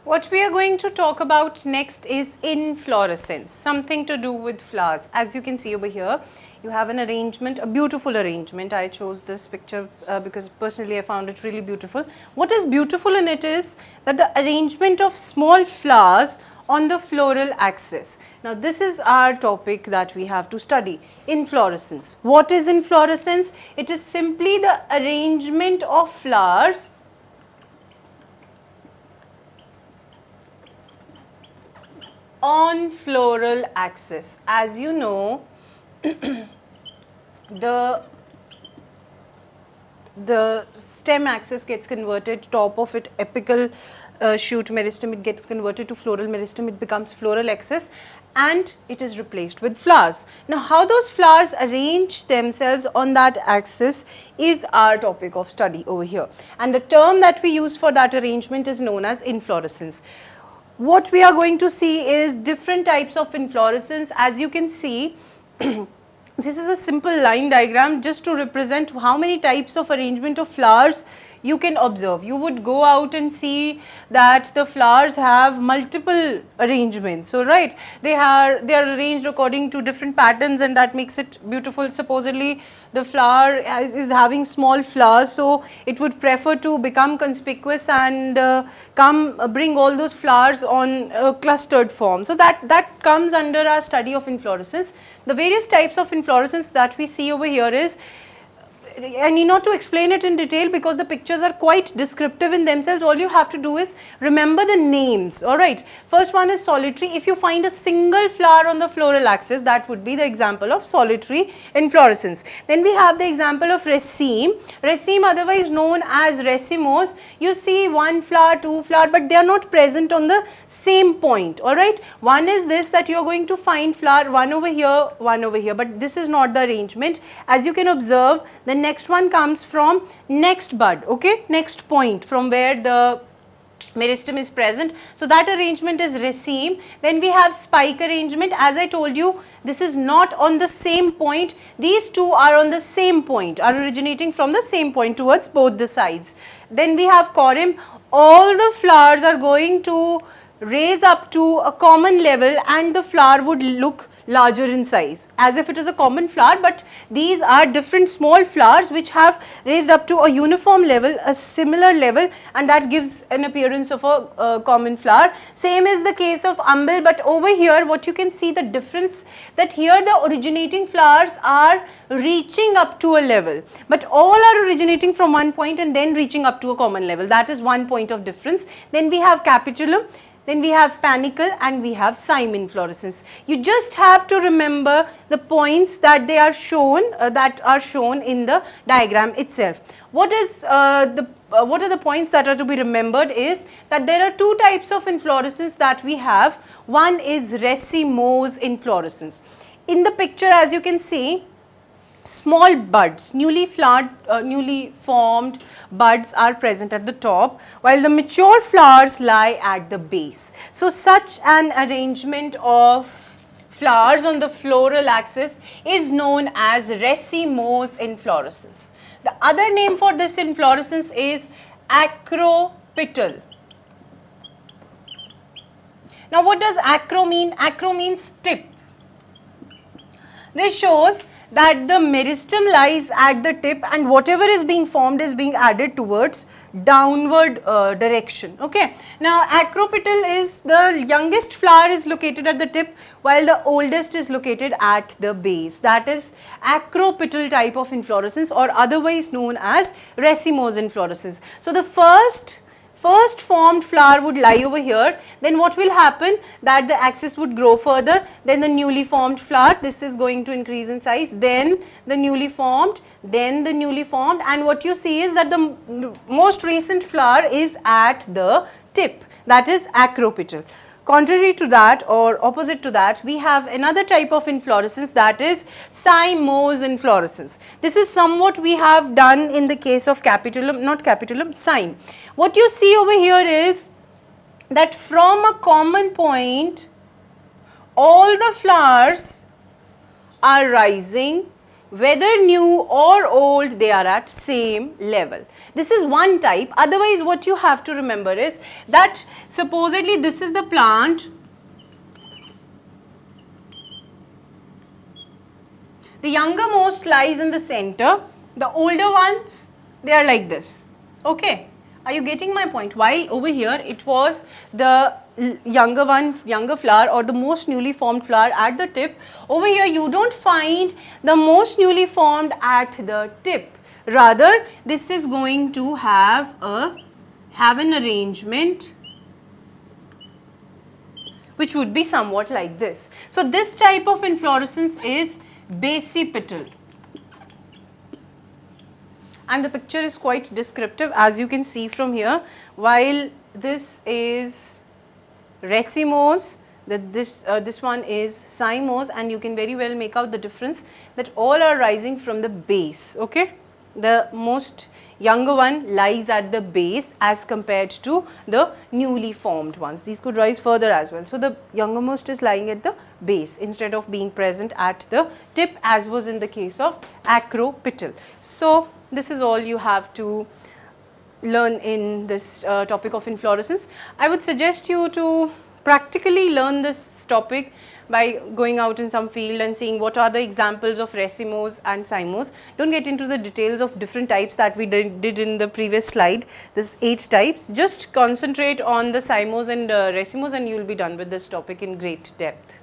What we are going to talk about next is inflorescence, something to do with flowers. As you can see over here, you have an arrangement, a beautiful arrangement. I chose this picture because personally I found it really beautiful. What is beautiful in it is that the arrangement of small flowers on the floral axis. Now this is our topic that we have to study, inflorescence. What is inflorescence? It is simply the arrangement of flowers on floral axis. As you know, the stem axis gets converted, top of it apical shoot meristem, it gets converted to floral meristem, it becomes floral axis and it is replaced with flowers. Now how those flowers arrange themselves on that axis is our topic of study over here, and the term that we use for that arrangement is known as inflorescence. What we are going to see is different types of inflorescence. As you can see, this is a simple line diagram just to represent how many types of arrangement of flowers you can observe. You would go out and see that the flowers have multiple arrangements. So right, they are arranged according to different patterns, and that makes it beautiful. Supposedly the flower is having small flowers, so it would prefer to become conspicuous and bring all those flowers on a clustered form. So that comes under our study of inflorescence. The various types of inflorescence that we see over here is, I need not to explain it in detail because the pictures are quite descriptive in themselves. All you have to do is remember the names. Alright, first one is solitary. If you find a single flower on the floral axis, that would be the example of solitary inflorescence. Then we have the example of raceme. Raceme, otherwise known as racemose. You see one flower, two flower, but they are not present on the same point. Alright, one is this, that you are going to find flower one over here, but this is not the arrangement. As you can observe, the next one comes from next bud, okay, next point from where the meristem is present. So that arrangement is raceme. Then we have spike arrangement. As I told you, this is not on the same point. These two are on the same point, are originating from the same point towards both the sides. Then we have corymb. All the flowers are going to raise up to a common level and the flower would look larger in size, as if it is a common flower, but these are different small flowers which have raised up to a uniform level, a similar level, and that gives an appearance of a common flower. Same is the case of umbel, but over here what you can see the difference, that here the originating flowers are reaching up to a level, but all are originating from one point and then reaching up to a common level. That is one point of difference. Then we have capitulum. Then we have panicle and we have cyme inflorescence. You just have to remember the points that they are shown, in the diagram itself. What are the points that are to be remembered is that there are two types of inflorescence that we have. One is racemose inflorescence. In the picture, as you can see, small buds, newly formed buds are present at the top, while the mature flowers lie at the base. So such an arrangement of flowers on the floral axis is known as racemose inflorescence. The other name for this inflorescence is acropetal. Now what does acro mean? Acro means tip. This shows that the meristem lies at the tip and whatever is being formed is being added towards downward direction. Okay. Now acropetal is the youngest flower is located at the tip while the oldest is located at the base. That is acropetal type of inflorescence, or otherwise known as racemose inflorescence. So the first formed flower would lie over here. Then what will happen, that the axis would grow further, then the newly formed flower, this is going to increase in size, then the newly formed, and what you see is that the most recent flower is at the tip, that is acropetal. Contrary to that, or opposite to that, we have another type of inflorescence, that is cymose inflorescence. This is somewhat we have done in the case of capitulum, not capitulum, cyme. What you see over here is that from a common point, all the flowers are rising whether new or old, they are at same level. This is one type. Otherwise, what you have to remember is that supposedly this is the plant. The younger most lies in the center. The older ones, they are like this. Okay. Are you getting my point? While over here it was the younger one, younger flower or the most newly formed flower at the tip. Over here you don't find the most newly formed at the tip. Rather, this is going to have an arrangement which would be somewhat like this. So this type of inflorescence is basipetal. And the picture is quite descriptive, as you can see from here. While this is racemose, this one is cymose, and you can very well make out the difference that all are rising from the base. Okay, the most younger one lies at the base as compared to the newly formed ones. These could rise further as well. So the youngermost is lying at the base instead of being present at the tip, as was in the case of acropetal. So this is all you have to learn in this topic of inflorescence. I would suggest you to practically learn this topic by going out in some field and seeing what are the examples of racemose and cymose. Don't get into the details of different types that we did in the previous slide. There's 8 types. Just concentrate on the cymose and racemose and you will be done with this topic in great depth.